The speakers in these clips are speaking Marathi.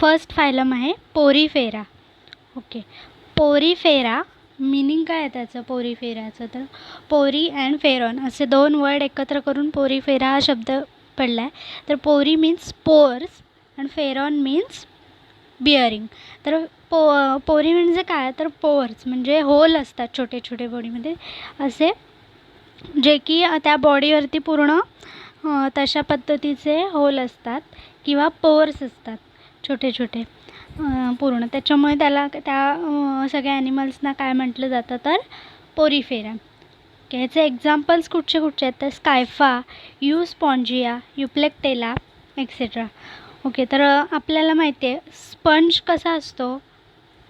फर्स्ट फायलम आहे पोरीफेरा. ओके, पोरीफेरा मीनिंग काय आहे त्याचं पोरीफेराचं, तर पोरी अँड फेरॉन असे दोन वर्ड एकत्र करून पोरीफेरा हा शब्द पडला आहे. तर पोरी मीन्स पोअर्स अँड फेरॉन मीन्स बिअरिंग. तर पोरी म्हणजे काय, तर पोअर्स म्हणजे होल असतात छोटे छोटे बॉडीमध्ये असे, जे की त्या बॉडीवरती पूर्ण तशा पद्धतीचे होल असतात किंवा पोअर्स असतात छोटे छोटे पूर्ण. त्याच्यामुळे त्याला त्या सगळ्या ॲनिमल्सना काय म्हटलं जातं, तर पोरीफेरा. ह्याचे एक्झाम्पल्स कुठचे कुठचे आहेत, तर स्कायफा, युस्पॉन्जिया, युप्लेक्टेला एक्सेट्रा. ओके, तर आपल्याला माहिती आहे स्पंज कसा असतो,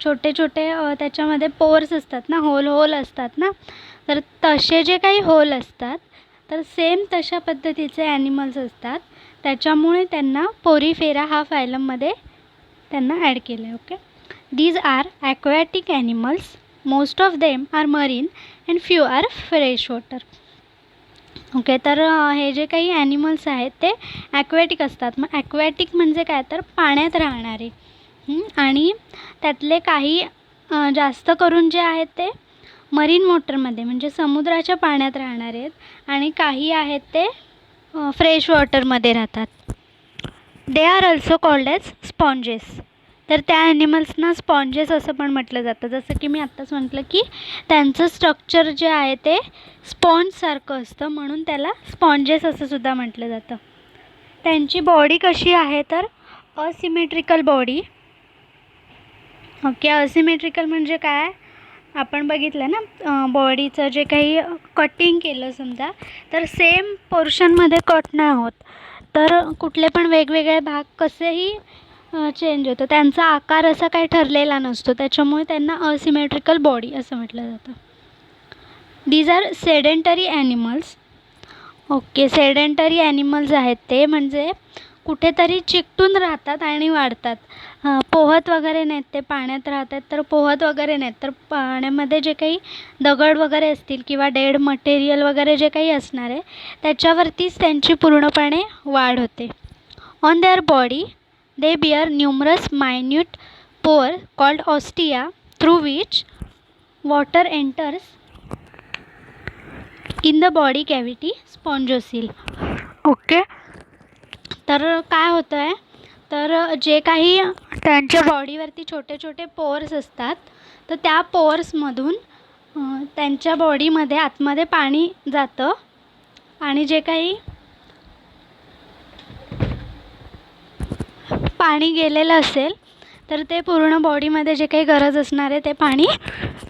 छोटे छोटे त्याच्यामध्ये पोअर्स असतात ना, होल असतात ना. तर तसे जे काही होल असतात, तर सेम तशा पद्धतीचे ॲनिमल्स असतात. त्याच्यामुळे त्यांना पोरीफेरा हा फायलममध्ये त्यांना ॲड केलं आहे. Okay, these are aquatic animals. Most of them are marine and few are fresh water. Okay, तर हे जे काही ॲनिमल्स आहेत ते ॲक्वॅटिक असतात. मग ॲक्वॅटिक म्हणजे काय, तर पाण्यात राहणारे. आणि त्यातले काही जास्त करून जे आहेत ते मरीन वॉटरमध्ये म्हणजे समुद्राच्या पाण्यात राहणारे आहेत, आणि काही आहेत ते फ्रेश वॉटरमध्ये राहतात. They are also called as sponges. तर त्या ॲनिमल्सना स्पॉन्जेस असं पण म्हटलं जातं. जसं की मी आत्ताच म्हटलं की त्यांचं स्ट्रक्चर जे आहे ते स्पॉन्जसारखं असतं, म्हणून त्याला स्पॉन्जेस असं सुद्धा म्हटलं जातं. त्यांची बॉडी कशी आहे, तर असिमेट्रिकल बॉडी. ओके, असिमेट्रिकल म्हणजे काय, आपण बघितलं ना बॉडीचं जे काही कटिंग केलं समजा, तर सेम पोर्शनमध्ये कट नाही होत, तर कुठले पण वेगवेगळे भाग कसेही चेंज होतं. त्यांचा आकार असा काही ठरलेला नसतो, त्याच्यामुळे त्यांना असिमेट्रिकल बॉडी असं म्हटलं जातं. These are sedentary animals. Okay, sedentary animals आहेत ते म्हणजे कुठेतरी चिकटून राहतात आणि वाढतात. पोहत वगैरे नाहीत, ते पाण्यात राहतात तर पोहत वगैरे नाहीत, तर पाण्यामध्ये जे काही दगड वगैरे असतील किंवा डेड मटेरियल वगैरे जे काही असणार आहे त्याच्यावरतीच त्यांची पूर्णपणे वाढ होते. On their body they bear numerous minute pore called ostia through which water enters in the body cavity spongocoel. Okay, तर काय होतं आहे, तर जे काही त्यांच्या बॉडीवरती छोटे छोटे पोअर्स असतात, तर त्या पोअर्समधून त्यांच्या बॉडीमध्ये आतमध्ये पाणी जातं, आणि जे काही पाणी गेलेलं असेल तर ते पूर्ण बॉडीमध्ये जे काही गरज असणार आहे ते पाणी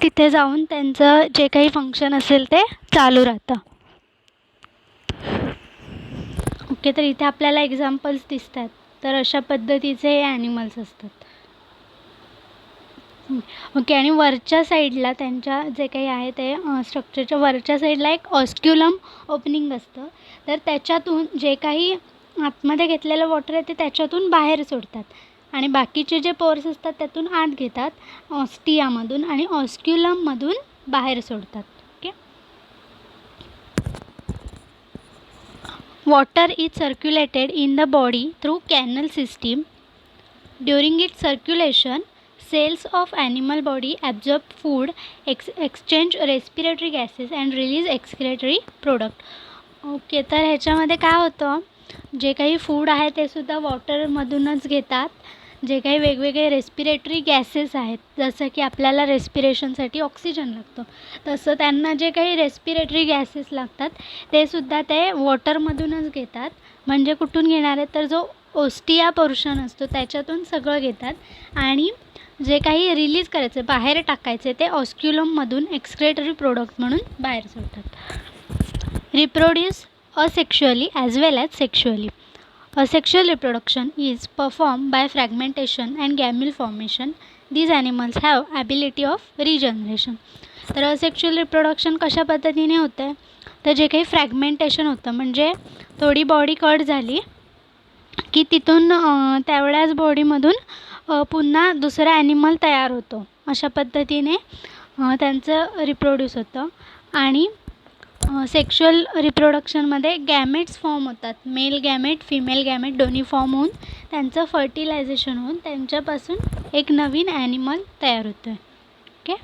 तिथे जाऊन त्यांचं जे काही फंक्शन असेल ते चालू राहतं. ओके, तर इथे आपल्याला एक्झाम्पल्स दिसतात. तर अशा पद्धतीचे ॲनिमल्स असतात. ओके, आणि वरच्या साईडला त्यांच्या जे काही आहे ते स्ट्रक्चरच्या वरच्या साईडला एक ऑस्क्युलम ओपनिंग असतं, तर त्याच्यातून जे काही आतमध्ये घेतलेलं वॉटर आहे ते त्याच्यातून बाहेर सोडतात, आणि बाकीचे जे पोअर्स असतात त्यातून आत घेतात ऑस्टियामधून आणि ऑस्क्युलममधून बाहेर सोडतात. Okay, water is circulated in the body through canal system. During it's circulation cells of animal body absorb food, exchange respiratory gases and release excretory product. Okay, तर ह्याच्यामध्ये काय होतं, जे काही फूड आहे ते सुद्धा वॉटरमधूनच घेतात. जे काही वेगवेगळे रेस्पिरेटरी गॅसेस आहेत, जसं की आपल्याला रेस्पिरेशनसाठी ऑक्सिजन लागतो, तसं त्यांना जे काही रेस्पिरेटरी गॅसेस लागतात ते सुद्धा ते वॉटरमधूनच घेतात. म्हणजे कुठून घेणार आहेत, तर जो ओस्टिया पोर्शन असतो त्याच्यातून सगळं घेतात, आणि जे काही रिलीज करायचे बाहेर टाकायचे ते ऑस्क्युलममधून एक्सक्रेटरी प्रोडक्ट म्हणून बाहेर सोडतात. Reproduce asexually as well as sexually. Asexual reproduction is perform by fragmentation and gemmule formation. These animals have ability of regeneration. तर असेक्शुअल रिप्रोडक्शन कशा पद्धतीने होतं, तर जे काही फ्रॅगमेंटेशन होतं म्हणजे थोडी बॉडी कट झाली की तिथून तेवढ्याच बॉडीमधून पुन्हा दुसरा ॲनिमल तयार होतो, अशा पद्धतीने त्यांचं रिप्रोड्यूस होतं. आणि सेक्शुअल रिप्रोडक्शनमध्ये गॅमेट्स फॉर्म होतात. मेल गॅमेट फिमेल गॅमेट दोन्ही फॉर्म होऊन त्यांचं फर्टिलायझेशन होऊन त्यांच्यापासून एक नवीन ॲनिमल तयार होतं आहे. ओके.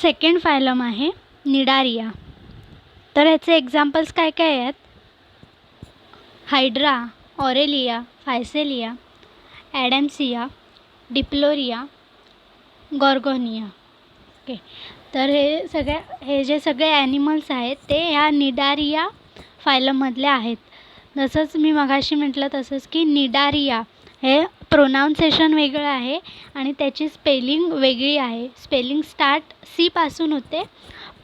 सेकंड फायलम आहे निडारिया. तर ह्याचे एक्झाम्पल्स काय काय आहेत? Hydra, Aurelia, Physalia, Adamsia, Diploria, Gorgonia. Okay. तर हे जे सगळे ॲनिमल्स आहेत ते ह्या निडारिया फायलममधले आहेत. जसंच मी मगाशी म्हटलं तसंच की निडारिया हे प्रोनाऊन्सेशन वेगळं आहे आणि त्याची स्पेलिंग वेगळी आहे. स्पेलिंग स्टार्ट सीपासून होते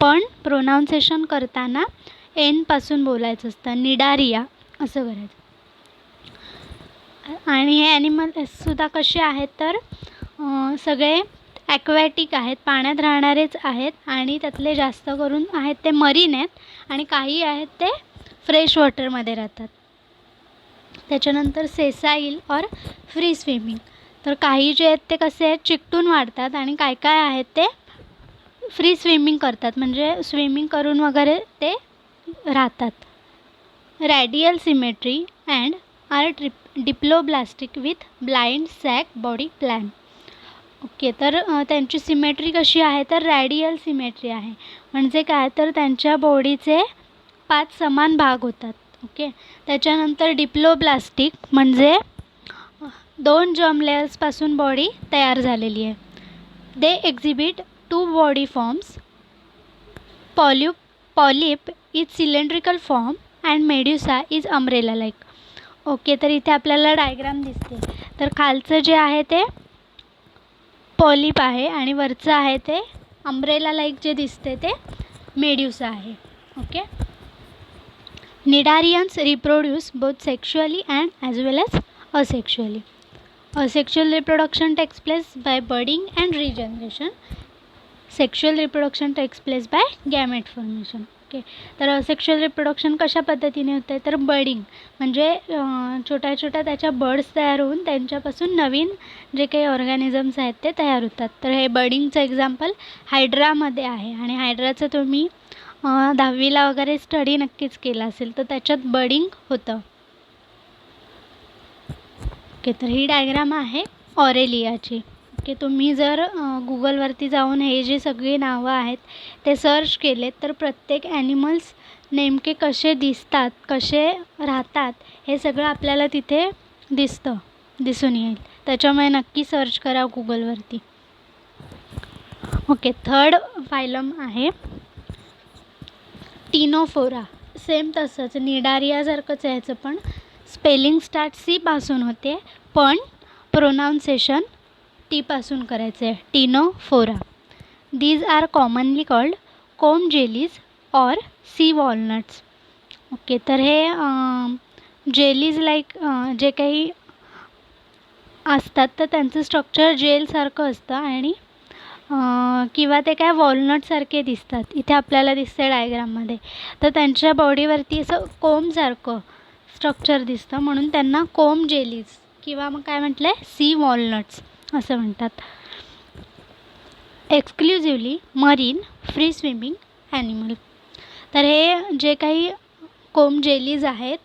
पण प्रोनाऊन्सेशन करताना एनपासून बोलायचं असतं. निडारिया असं करायचं. आणि हे ॲनिमल्ससुद्धा कसे आहेत तर सगळे ॲक्वॅटिक आहेत, पाण्यात राहणारेच आहेत आणि त्यातले जास्त करून आहेत ते मरीन आहेत आणि काही आहेत ते फ्रेश वॉटरमध्ये राहतात. त्याच्यानंतर सेसाईल ऑर फ्री स्विमिंग. तर काही जे आहेत ते कसे आहेत चिकटून वाढतात आणि काय काय आहेत ते फ्री स्विमिंग करतात म्हणजे स्विमिंग करून वगैरे ते राहतात. Radial symmetry and are diploblastic with blind sac body plan. Okay. तर त्यांची सिमेट्री कशी आहे तर रॅडियल सिमेट्री आहे. म्हणजे काय तर त्यांच्या बॉडीचे 5 समान भाग होतात. ओके. त्याच्यानंतर डिप्लोब्लास्टिक म्हणजे 2 जर्म लेयर्सपासून बॉडी तयार झालेली आहे. They exhibit 2 body forms. Polyp is cylindrical form and medusa is umbrella like. Okay. तर इथे आपल्याला डायग्राम दिसते. तर खालचं जे आहे ते पॉलिप आहे आणि वरचं आहे ते अम्ब्रेला लाईक जे दिसते ते मेड्युसा आहे. Okay. Cnidarians reproduce both sexually and as well as asexually. Asexual reproduction takes place by budding and regeneration. Sexual reproduction takes place by gamete formation. Okay. तर असेक्शुअल रिप्रोडक्शन कशा पद्धतीने होते तर बडिंग म्हणजे छोट्या छोट्या त्याच्या बर्ड्स तयार होऊन त्यांच्यापासून नवीन जे काही ऑर्गॅनिझम्स आहेत ते तयार होतात. तर हे बडिंगचं एक्झाम्पल हायड्रामध्ये आहे आणि हायड्राचं तुम्ही 10वीला वगैरे स्टडी नक्कीच केला असेल तर त्याच्यात बडिंग होतं. ओके. तर ही डायग्राम आहे ऑरेलियाची. ओके. तुम्ही जर गुगलवरती जाऊन हे जे सगळी नावं आहेत ते सर्च केलेत तर प्रत्येक ॲनिमल्स नेमके कसे दिसतात कसे राहतात हे सगळं आपल्याला तिथे दिसून येईल. त्याच्यामुळे नक्की सर्च करा गुगलवरती. ओके. थर्ड फायलम आहे टिनोफोरा. सेम तसंच निडारियासारखंच आहे ह्याचं पण स्पेलिंग स्टार्ट सीपासून होते पण प्रोनाऊन्सेशन टीपासून करायचं आहे. Ctenophora. These are commonly called comb jellies or sea walnuts. Okay. तर हे जेलीज लाईक जे काही असतात तर त्यांचं स्ट्रक्चर जेलसारखं असतं आणि किंवा ते काय वॉलनटसारखे दिसतात. इथे आपल्याला दिसतं डायग्राममध्ये. तर त्यांच्या बॉडीवरती असं कोमसारखं स्ट्रक्चर दिसतं म्हणून त्यांना कोम जेलीज किंवा मग काय म्हटलं आहे सी वॉलनट्स असं म्हणतात. Exclusively marine free swimming animal. तर हे जे काही कोम जेलीज आहेत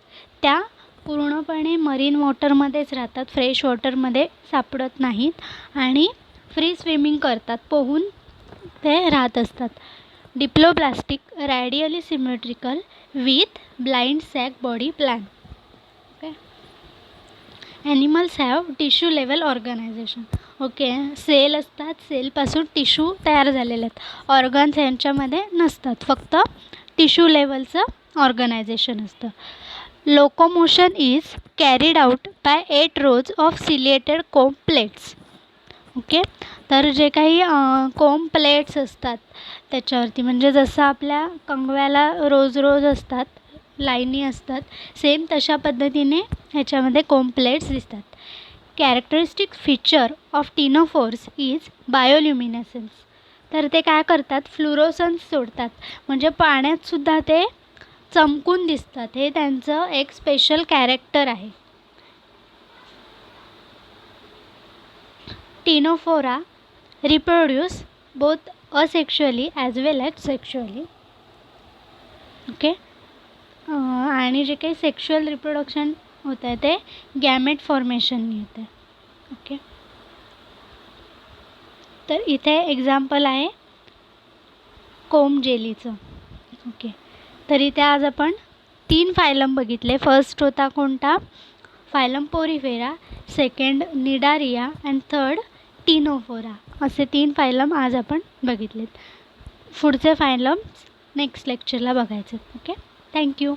त्या पूर्णपणे मरीन वॉटरमध्येच राहतात. फ्रेश वॉटरमध्ये सापडत नाहीत आणि फ्री स्विमिंग करतात. पोहून ते राहत असतात. Diploblastic radially symmetrical with blind sac body plan. Okay. Animals have tissue level organization. Okay. Cell असतात. सेलपासून टिश्यू तयार झालेले आहेत. ऑर्गन्स यांच्यामध्ये नसतात. फक्त टिश्यू लेवलचं ऑर्गनायझेशन असतं. Locomotion is carried out by 8 rows of ciliated comb plates. Okay. तर जे काही कोम प्लेट्स असतात त्याच्यावरती म्हणजे जसं आपल्या कंगव्याला रोज असतात लाईनी असतात सेम तशा पद्धतीने ह्याच्यामध्ये कोम प्लेट्स दिसतात. Characteristic feature of ctenophores is bioluminescence. तर ते काय करतात फ्लुरोसन्स सोडतात म्हणजे पाण्यातसुद्धा ते चमकून दिसतात. हे त्यांचं एक स्पेशल कॅरेक्टर आहे. Ctenophora reproduce both asexually as well as sexually. Okay. आणि जे काही सेक्शुअल रिप्रोडक्शन होतं आहे ते गॅमेट फॉर्मेशननी होतं आहे. ओके. तर इथे एक्झाम्पल आहे कोंब जेलीचं. ओके. तर इथे आज आपण 3 फायलम बघितले. फर्स्ट होता कोणता? Phylum Porifera, second Cnidaria and third Ctenophora. असे 3 फायलम आज आपण बघितलेत. पुढचे फायलम नेक्स्ट लेक्चरला बघायचे. ओके. थँक्यू.